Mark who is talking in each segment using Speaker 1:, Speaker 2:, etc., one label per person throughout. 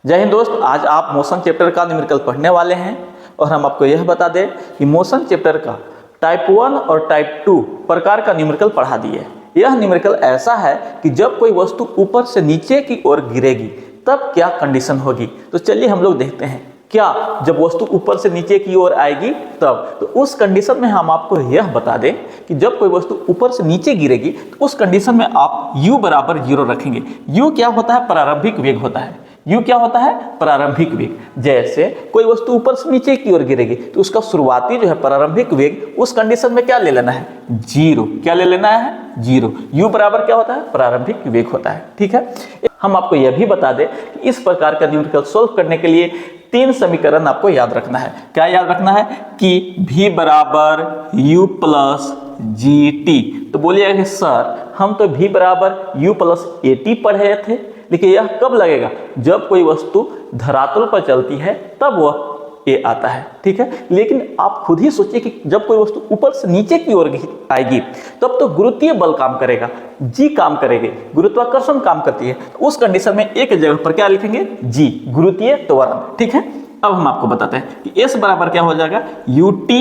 Speaker 1: जय हिंद दोस्त, आज आप मोशन चैप्टर का न्यूमेरिकल पढ़ने वाले हैं और हम आपको यह बता दें कि मोशन चैप्टर का टाइप 1 और टाइप 2 प्रकार का न्यूमेरिकल पढ़ा दिए। यह न्यूमेरिकल ऐसा है कि जब कोई वस्तु ऊपर से नीचे की ओर गिरेगी तब क्या कंडीशन होगी। तो चलिए हम लोग देखते हैं क्या जब वस्तु ऊपर से नीचे की ओर आएगी तब। तो उस कंडीशन में हम आपको यह बता दें कि जब कोई वस्तु ऊपर से नीचे गिरेगी तो उस कंडीशन में आप u बराबर 0 रखेंगे। u क्या होता है? प्रारंभिक वेग होता है। u क्या होता है? प्रारंभिक वेग। जैसे कोई वस्तु ऊपर से नीचे की ओर गिरेगी तो उसका शुरुआती जो है प्रारंभिक वेग, उस कंडीशन में क्या ले लेना है? 0। क्या ले लेना है? 0। u बराबर क्या होता है? प्रारंभिक वेग होता है। ठीक है, हम आपको यह भी बता दें कि इस प्रकार का न्यूमेरिकल सोल्व करने के लिए 3 समीकरण आपको याद रखना है। क्या याद रखना है? कि v बराबर u प्लस gt। तो बोलिएगा कि सर हम तो v बराबर u प्लस at पढ़े थे, लेकिन यह कब लगेगा? जब कोई वस्तु धरातल पर चलती है तब वह ए आता है। ठीक है, लेकिन आप खुद ही सोचिए कि जब कोई वस्तु ऊपर से नीचे की ओर आएगी तब तो गुरुत्वीय बल काम करेगा, जी काम करेगी, गुरुत्वाकर्षण काम करती है। तो उस कंडीशन में एक जगह पर क्या लिखेंगे? जी, गुरुत्वीय त्वरण। ठीक है, अब हम आपको बताते हैं कि एस बराबर क्या हो जाएगा? ut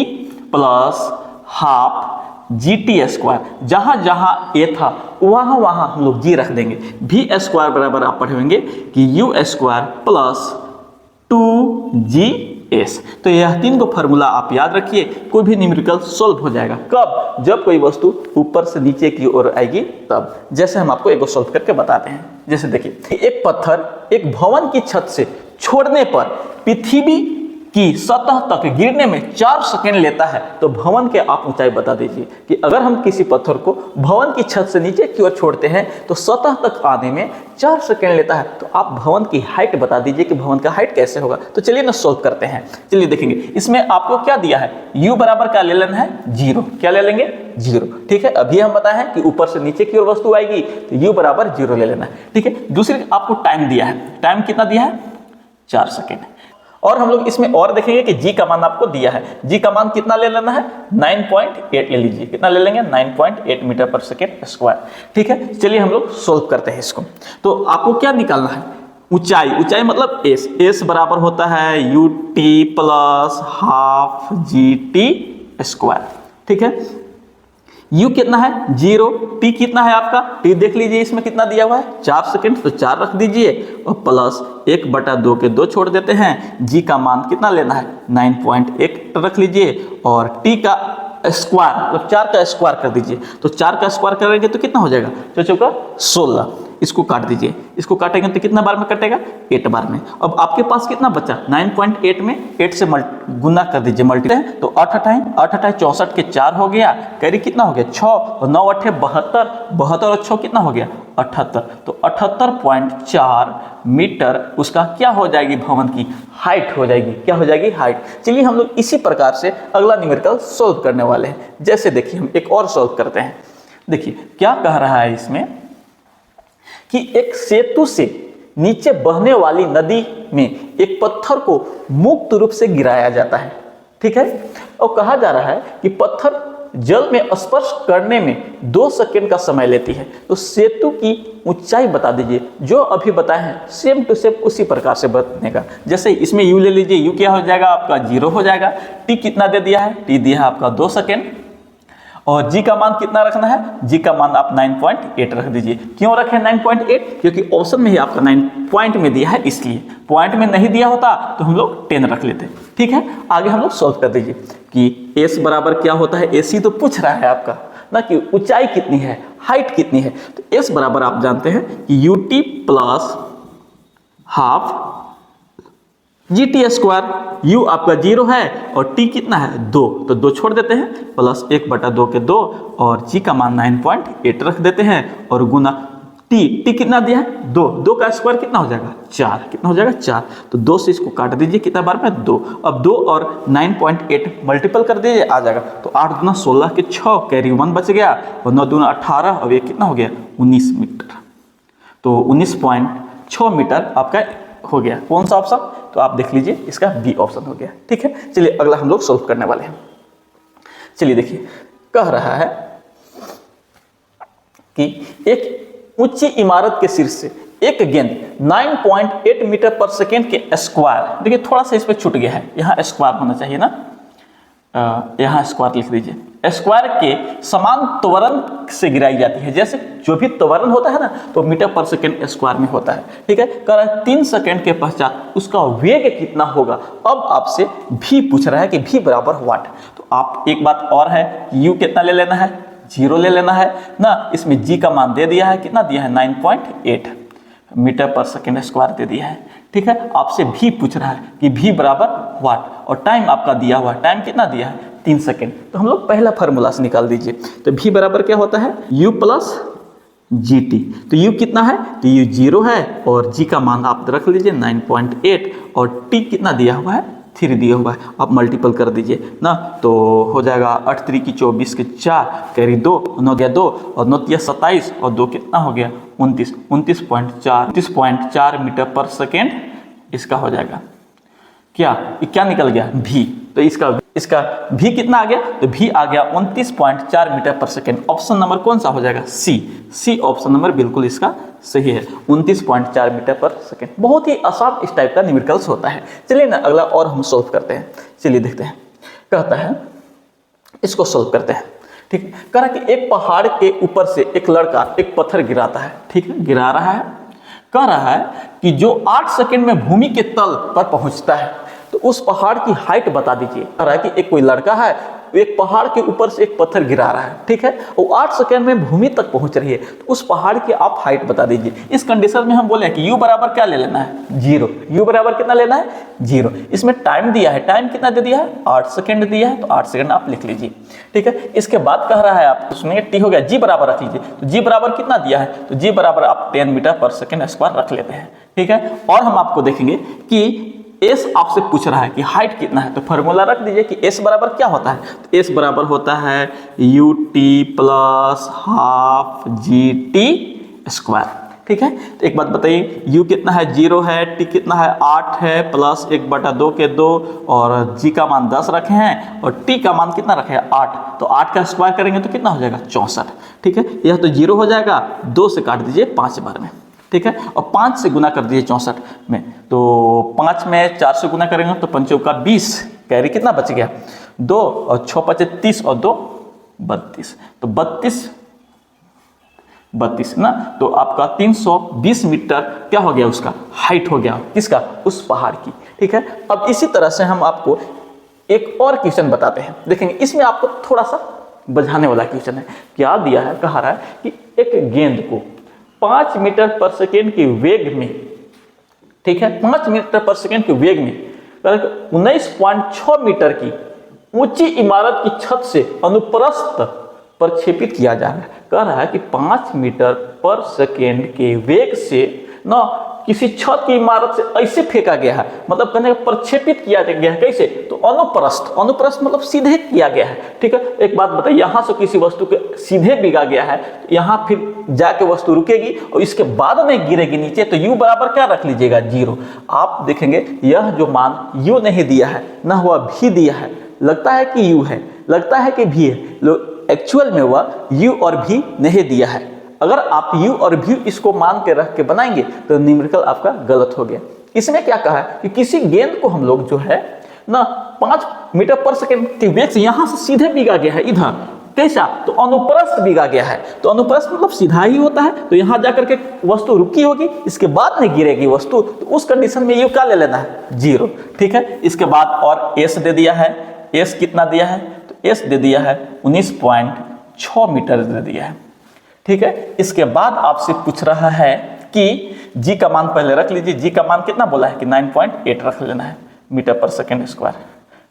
Speaker 1: plus half GT²। जहां जहां ए था वहां वहां हम लोग जी रख देंगे। v² बराबर आप पढ़ेंगे कि u² प्लस 2GS। तो यह 3 को फॉर्मूला आप याद रखिए, कोई भी न्यूमेरिकल सॉल्व हो जाएगा। कब? जब कोई वस्तु ऊपर से नीचे की ओर आएगी तब। जैसे हम आपको एक सॉल्व करके बताते हैं। जैसे देखिए, एक पत्थर एक भवन की छत से छोड़ने पर पृथ्वी की सतह तक गिरने में 4 सेकंड लेता है, तो भवन के आप ऊंचाई बता दीजिए कि अगर हम किसी पत्थर को भवन की छत से नीचे की ओर छोड़ते हैं तो सतह तक आने में 4 सेकंड लेता है, तो आप भवन की हाइट बता दीजिए कि भवन का हाइट कैसे होगा। तो चलिए ना सॉल्व करते हैं। चलिए देखेंगे, इसमें आपको क्या दिया है? u बराबर क्या ले लेना है? 0। क्या ले लेंगे? 0। ठीक है, अभी हम बताए हैं कि ऊपर से नीचे की ओर वस्तु आएगी तो u बराबर 0 ले लेना है। ठीक है, दूसरी आपको टाइम दिया है। टाइम कितना दिया है? 4 सेकेंड। और हम लोग इसमें और देखेंगे कि g का मान आपको दिया है। g का मान कितना ले लेना है? 9.8 ले लीजिए। कितना ले लेंगे? 9.8 मीटर पर सेकेंड स्क्वायर। ठीक है, चलिए हम लोग सोल्व करते हैं इसको। तो आपको क्या निकालना है? ऊंचाई। ऊंचाई मतलब s। s बराबर होता है ut प्लस हाफ GT²। ठीक है, u कितना है? 0। t कितना है आपका? t देख लीजिए, इसमें कितना दिया हुआ है? 4 सेकंड। तो 4 रख दीजिए और प्लस 1/2 के 2 छोड़ देते हैं। g का मान कितना लेना है? 9.8 रख लीजिए और t का स्क्वायर मतलब 4 का स्क्वायर कर दीजिए। तो 4 का स्क्वायर करेंगे तो कितना हो जाएगा? 16। इसको काट दीजिए। इसको काटेंगे तो कितना बार में कटेगा? 8 बार में। अब आपके पास कितना बचा? 9.8 में 8 से गुना कर दीजिए, मल्टीप्लाई। तो 8 8 64 के 4 हो गया। कैरी कितना हो गया? 6 और 9 8 72। 72 और 6 कितना हो गया? 78। तो 78.4 मीटर उसका क्या हो जाएगी? भवन की हाइट हो जाएगी। क्या हो जाएगी? हाइट। चलिए हम लोग इसी प्रकार से अगला न्यूमेरिकल सोल्व करने वाले हैं। जैसे देखिए, हम एक और सोल्व करते हैं। देखिए क्या कह रहा है इसमें कि एक सेतु से नीचे बहने वाली नदी में एक पत्थर को मुक्त रूप से गिराया जाता है। ठीक है, और कहा जा रहा है कि पत्थर जल में स्पर्श करने में 2 सेकंड का समय लेती है। तो सेतु की ऊंचाई बता दीजिए। जो अभी बताए हैं सेम टू सेम उसी प्रकार से बनेगा। जैसे इसमें u ले लीजिए, u क्या हो जाएगा आपका? 0 हो जाएगा। t कितना दे दिया है? t दिया है आपका 2 सेकंड। और g का मान कितना रखना है? g का मान आप 9.8 रख दीजिए। क्यों रखें 9.8? क्योंकि ऑप्शन में ही आपका 9 पॉइंट में दिया है, इसलिए। पॉइंट में नहीं दिया होता तो हम लोग 10 रख लेते। ठीक है, आगे हम लोग सॉल्व कर दीजिए कि s बराबर क्या होता है? ac तो पूछ रहा है आपका ना कि ऊंचाई कितनी है, हाइट कितनी है। तो s बराबर आप जानते हैं कि ut plus half GT²। u आपका 0 है और t कितना है? 2। तो 2 छोड़ देते हैं, प्लस 1/2 के 2 और g का मान 9.8 रख देते हैं और गुना t कितना दिया है? 2। 2 का स्क्वायर कितना हो जाएगा? 4। कितना हो जाएगा? 4। तो 2 से इसको काट दीजिए। कितना बार में? 2। अब 2 और 9.8 मल्टीपल कर दीजिए, आ जाएगा। तो 8 दूना 16 के 6, कैरी 1 बच गया और 9 दूना 18 और ये कितना हो गया? 19 मीटर। तो 19.6 मीटर आपका हो गया। कौन सा ऑप्शन? तो आप देख लीजिए, इसका बी ऑप्शन हो गया। ठीक है, चलिए अगला हम लोग सोल्व करने वाले हैं। चलिए देखिए, कह रहा है कि एक ऊंची इमारत के शीर्ष से एक गेंद 9.8 मीटर पर सेकेंड के स्क्वायर, देखिए थोड़ा सा इस पर छूट गया है, यहाँ स्क्वायर होना चाहिए ना, यहाँ स्क्वायर लिख दीजिए, स्क्वायर के समान त्वरण से गिराई जाती है। जैसे जो भी त्वरण होता है ना तो मीटर पर सेकेंड स्क्वायर में होता है, ठीक है। कह रहा है 3 सेकेंड के पश्चात उसका वेग कितना होगा। अब आपसे भी पूछ रहा है कि भी बराबर वाट। तो आप एक बात और है, यू कितना ले लेना है, 0 ले लेना है ना। इसमें जी का मान दे दिया है, कितना दिया है 9.8 मीटर पर सेकेंड स्क्वायर दे दिया है, ठीक है। आपसे भी पूछ रहा है कि भी बराबर वाट, और टाइम आपका दिया हुआ है, टाइम कितना दिया है 3 सेकेंड। तो हम लोग पहला फार्मूला से निकाल दीजिए। तो भी बराबर क्या होता है, u प्लस जी टी। तो u कितना है, तो u 0 है और g का मान आप रख लीजिए 9.8 और t कितना दिया हुआ है 3 दिया हुआ है। आप मल्टीपल कर दीजिए ना, तो हो जाएगा 8 3 की 24 के 4 कैरी 2 9 गया 2 और 9 तिया 27 और 2 कितना हो गया 29, 29.4 मीटर पर सेकेंड इसका हो जाएगा। क्या निकल गया भी। तो इसका भी कितना आ गया, तो भी आ गया 29.4 मीटर पर सेकेंड। ऑप्शन नंबर कौन सा हो जाएगा, सी ऑप्शन नंबर बिल्कुल इसका सही है, 29.4 मीटर पर सेकेंड। बहुत ही आसान इस टाइप का न्यूमेरिकल्स होता है। चलिए ना अगला और हम सोल्व करते हैं, चलिए देखते हैं। कहता है इसको सोल्व करते हैं, ठीक है। कह रहा है कि एक पहाड़ के ऊपर से एक लड़का एक पत्थर गिराता है, ठीक है, गिरा रहा है। कह रहा है कि जो 8 सेकेंड में भूमि के तल पर पहुंचता है तो उस पहाड़ की हाइट बता दीजिए। कह रहा है कि एक कोई लड़का है, एक पहाड़ के ऊपर से एक पत्थर गिरा रहा है, ठीक है, वो 8 सेकेंड में भूमि तक पहुंच रही है, तो उस पहाड़ की आप हाइट बता दीजिए। इस कंडीशन में हम बोले कि u बराबर क्या ले लेना है 0, u बराबर कितना लेना है 0। इसमें टाइम दिया है, टाइम कितना दे दिया है 8 सेकेंड दिया है, तो 8 सेकेंड आप लिख लीजिए, ठीक है। इसके बाद कह रहा है आप सुनिए t हो गया, g बराबर रख लीजिए। तो g बराबर कितना दिया है, तो g बराबर आप 10 मीटर पर सेकेंड स्क्वायर रख लेते हैं, ठीक है। और हम आपको देखेंगे कि S आपसे पूछ रहा है कि हाइट कितना है, तो फॉर्मूला रख दीजिए कि S बराबर क्या होता है, तो S बराबर होता है ut plus half GT square, ठीक है। तो एक बात बताइए, u कितना है 0 है, t कितना है 8 है, प्लस 1/2 के 2 और g का मान 10 रखे हैं और t का मान कितना रखे हैं 8, तो 8 का स्क्वायर करेंगे तो कितना हो जाएगा 64, ठीक है। यह तो 0 हो जाएगा, 2 से काट दीजिए 5 बार में, ठीक है, और 5 से गुना कर दीजिए 64 में। तो 5 में 4 से गुना करेंगे तो 5 का 20, कैरी कितना बच गया 2 और 6 5 30 और 2 32, तो 32 ना। तो आपका 320 मीटर क्या हो गया, उसका हाइट हो गया, किसका, उस पहाड़ की, ठीक है। अब इसी तरह से हम आपको एक और क्वेश्चन बताते हैं, देखेंगे इसमें आपको थोड़ा सा बुझाने वाला क्वेश्चन है। क्या दिया है, कहा रहा है कि एक गेंद को 5 मीटर पर सेकेंड के वेग में, ठीक है, 5 मीटर पर सेकेंड के वेग में 19.6 मीटर की ऊंची इमारत की छत से अनुप्रस्थ प्रक्षेपित किया जा रहा है। कह रहा है कि 5 मीटर पर सेकेंड के वेग से ना किसी छत की इमारत से ऐसे फेंका गया है, मतलब कहने का प्रक्षेपित किया गया है, कैसे, तो अनुप्रस्थ मतलब सीधे किया गया है, ठीक है। एक बात बताइए, यहाँ से किसी वस्तु के सीधे बिगा गया है, तो यहाँ फिर जाके वस्तु रुकेगी और इसके बाद में गिरेगी नीचे, तो u बराबर क्या रख लीजिएगा 0। आप देखेंगे यह जो मान u नहीं दिया है ना, हुआ भी दिया है, लगता है कि u है, लगता है कि भी है, एक्चुअल में वह u और भी नहीं दिया है। अगर आप u और v इसको मान के रख के बनाएंगे तो न्यूमेरिकल आपका गलत हो गया। इसमें क्या कहा है कि किसी गेंद को हम लोग जो है ना 5 मीटर पर सेकेंड के वेग से यहाँ से सीधे बिगा गया है, इधर कैसा, तो अनुप्रस्थ बिगा गया है। तो अनुप्रस्थ मतलब सीधा ही होता है, तो यहाँ जाकर के वस्तु रुकी होगी, इसके बाद में गिरेगी वस्तु, तो उस कंडीशन में u क्या ले लेना है 0, ठीक है। इसके बाद और s दे दिया है, s कितना दिया है, तो s दे दिया है 19.6 मीटर दे दिया है, ठीक है। इसके बाद आपसे पूछ रहा है कि g का मान पहले रख लीजिए, g का मान कितना बोला है कि 9.8 रख लेना है मीटर पर सेकेंड स्क्वायर,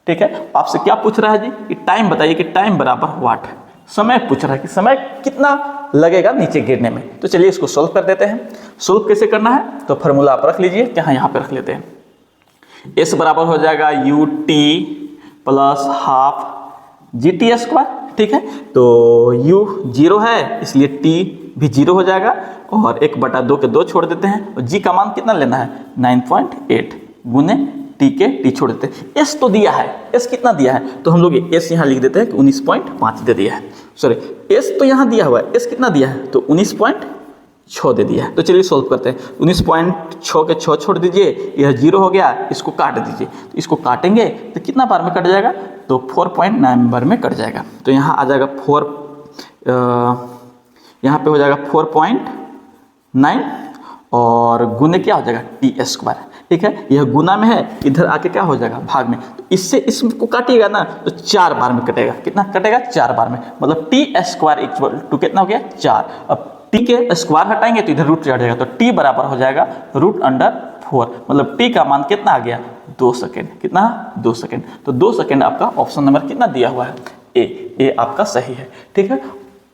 Speaker 1: ठीक है। आपसे क्या पूछ रहा है जी कि टाइम बताइए कि टाइम बराबर वाट, समय पूछ रहा है कि समय कितना लगेगा नीचे गिरने में। तो चलिए इसको सोल्व कर देते हैं। सोल्व कैसे करना है, तो फॉर्मूला आप रख लीजिए, यहाँ पे रख लेते हैं। s बराबर हो जाएगा ut plus half GT square, ठीक है। तो u 0 है इसलिए t भी 0 हो जाएगा और 1/2 के 2 छोड़ देते हैं और g का मान कितना लेना है 9.8 गुने t के t छोड़ देते हैं। s तो दिया है, s कितना दिया है, तो हम लोग s यहाँ लिख देते हैं कि 19.5 दे दिया है, सॉरी s तो यहाँ दिया हुआ है, s कितना दिया है तो 6 दे दिया है। तो चलिए सॉल्व करते हैं। 19.6 के 6 छोड़ दीजिए, यह 0 हो गया, इसको काट दीजिए। तो इसको काटेंगे तो कितना बार में कट जाएगा, तो 4.9 बार में कट जाएगा। तो यहाँ आ जाएगा यहाँ पे हो जाएगा 4.9 और गुने क्या हो जाएगा t²। ठीक है, यह गुना में है, इधर आके क्या हो जाएगा भाग में। तो इससे इसको काटिएगा ना तो 4 बार में कटेगा। कितना कटेगा, 4 बार में, मतलब t² इक्वल टू कितना हो गया 4। अब t के स्क्वायर हटाएंगे तो इधर रूट चढ़ जाएगा, तो t बराबर हो जाएगा √4। मतलब t का मान कितना आ गया, 2 सेकेंड। कितना, 2 सेकेंड। तो 2 सेकेंड आपका ऑप्शन नंबर कितना दिया हुआ है, ए आपका सही है। ठीक है,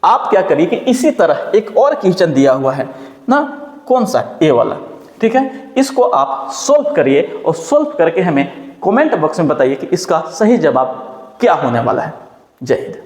Speaker 1: आप क्या करिए कि इसी तरह एक और क्वेश्चन दिया हुआ है ना, कौन सा, ए वाला। ठीक है, इसको आप सोल्व करिए और सोल्व करके हमें कमेंट बॉक्स में बताइए कि इसका सही जवाब क्या होने वाला है। जय हिंद।